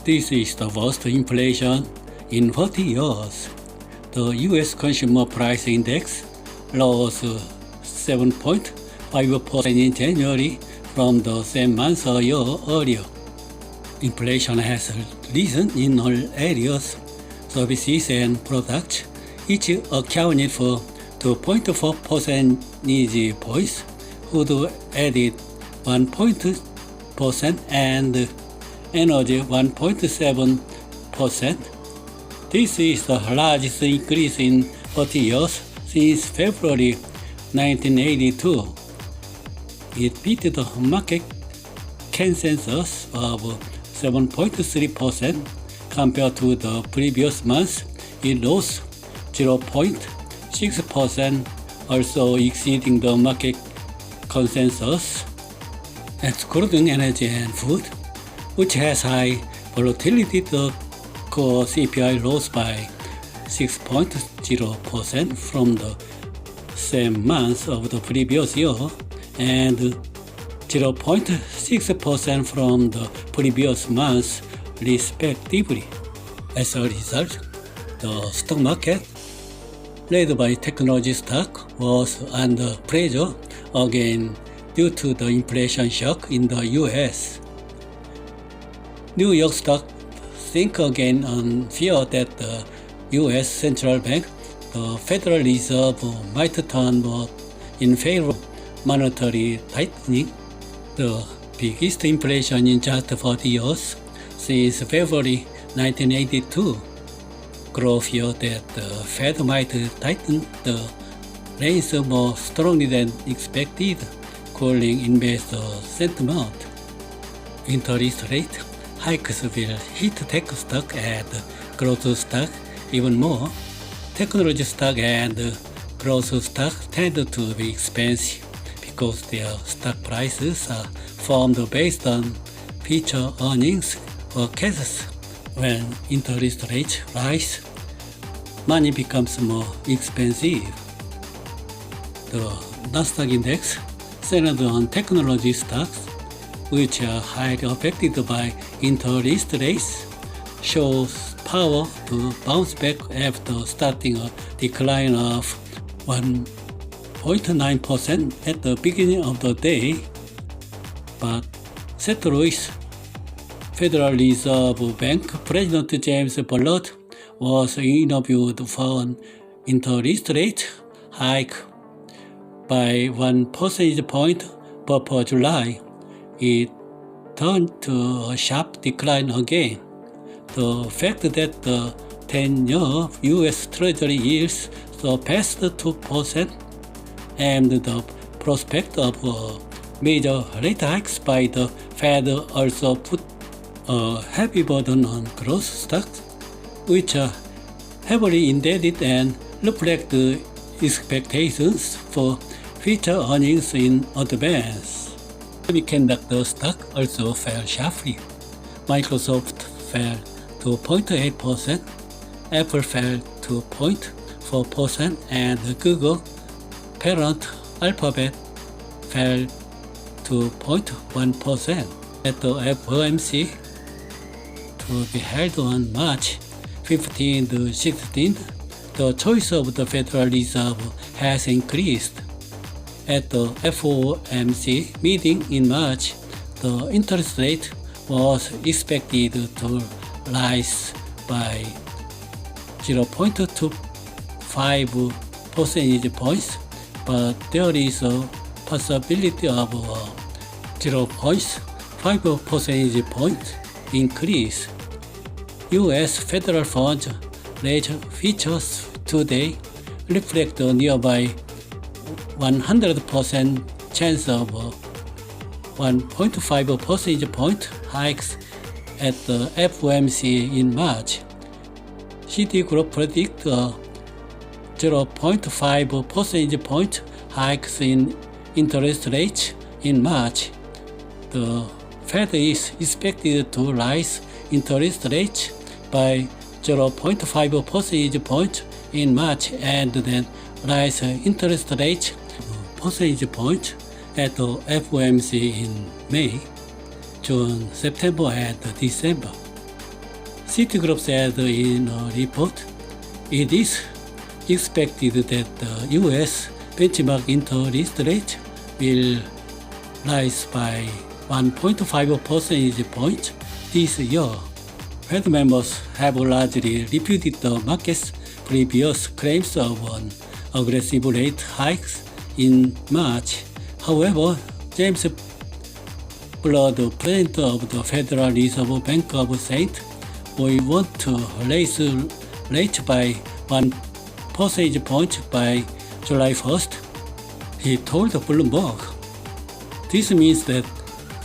This is the worst inflation in 40 years. The U.S. Consumer Price Index rose 7.5% in January from the same month a year earlier. Inflation has risen in all areas. Services and products each accounted for 2.4 percentage points, food added 1% and energy 1.7%. This is the largest increase in 30 years since February 1982. It beat the market consensus of 7.3% compared to the previous month. It rose 0.6%, also exceeding the market consensus. Excluding energy and food, which has high volatility, the core CPI rose by 6.0% from the same month of the previous year and 0.6% from the previous month, respectively. As a result, the stock market, led by technology stock, was under pressure again due to the inflation shock in the U.S. New York stock sank again on fear that the U.S. Central Bank, the Federal Reserve, might turn more in favor of monetary tightening. The biggest inflation in just 40 years since February 1982. Grew fear that the Fed might tighten the reins more strongly than expected, cooling investor sentiment. Interest rate hikes will hit tech stock and growth stock even more. Technology stock and growth stock tend to be expensive because their stock prices are formed based on future earnings forecasts. When interest rates rise, money becomes more expensive. The Nasdaq index, centered on technology stocks, which are highly affected by interest rates, shows power to bounce back after starting a decline of 1.9% at the beginning of the day, but St. Louis Federal Reserve Bank President James Bullard was interviewed for an interest rate hike by 1 percentage point before July. It turned to a sharp decline again. The fact that the 10-year U.S. Treasury yields surpassed 2% and the prospect of major rate hikes by the Fed also put a heavy burden on growth stocks, which are heavily indebted and reflect expectations for future earnings in advance. Semiconductor stock also fell sharply. Microsoft fell to 0.8%, Apple fell to 0.4%, and Google, parent Alphabet, fell to 0.1%. At the FOMC, to be held on March 15 to 16th, the choice of the Federal Reserve has increased. At the FOMC meeting in March, the interest rate was expected to rise by 0.25 percentage points, but there is a possibility of a 0.5 percentage point increase. U.S. federal funds rate features today reflect a nearby 100% chance of 1.5 percentage point hikes at the FOMC in March. Citigroup predicts a 0.5 percentage point hikes in interest rates in March. The Fed is expected to rise interest rates by 0.5 percentage point in March and then rise interest rates percentage point at the FOMC in May, June, September, and December. Citigroup said in a report, it is expected that the U.S. benchmark interest rate will rise by 1.5 percentage points this year. Fed members have largely refuted the market's previous claims of an aggressive rate hikes in March. However, James Bullard, president of the Federal Reserve Bank, said, "We want to raise rates by 1 percentage point by July 1st, he told Bloomberg. This means that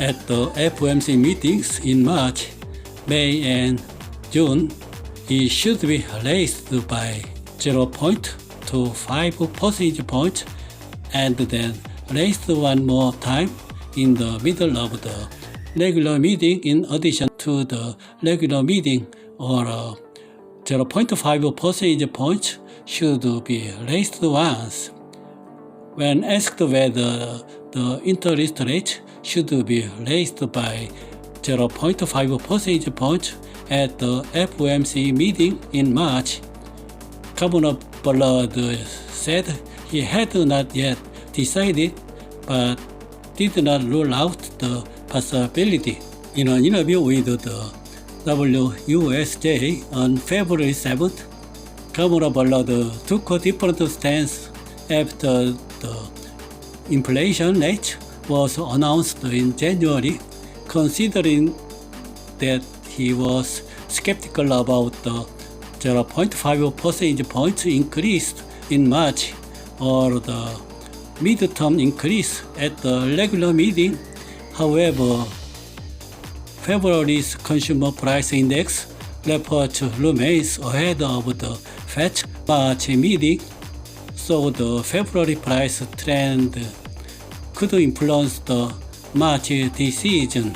at the FOMC meetings in March, May and June, it should be raised by 0.25 percentage points and then raised one more time in the middle of the regular meeting in addition to the regular meeting, or 0.5 percentage points should be raised once." When asked whether the interest rate should be raised by 0.5 percentage points at the FOMC meeting in March, Governor Bullard said he had not yet decided, but did not rule out the possibility. In an interview with the WUSJ on February 7th, Governor Bullard took a different stance after the inflation rate was announced in January, considering that he was skeptical about the 0.5 percentage points increase in March or the midterm increase at the regular meeting. However, February's consumer price index report remains ahead of the Fed's March meeting, so the February price trend could influence the March decision.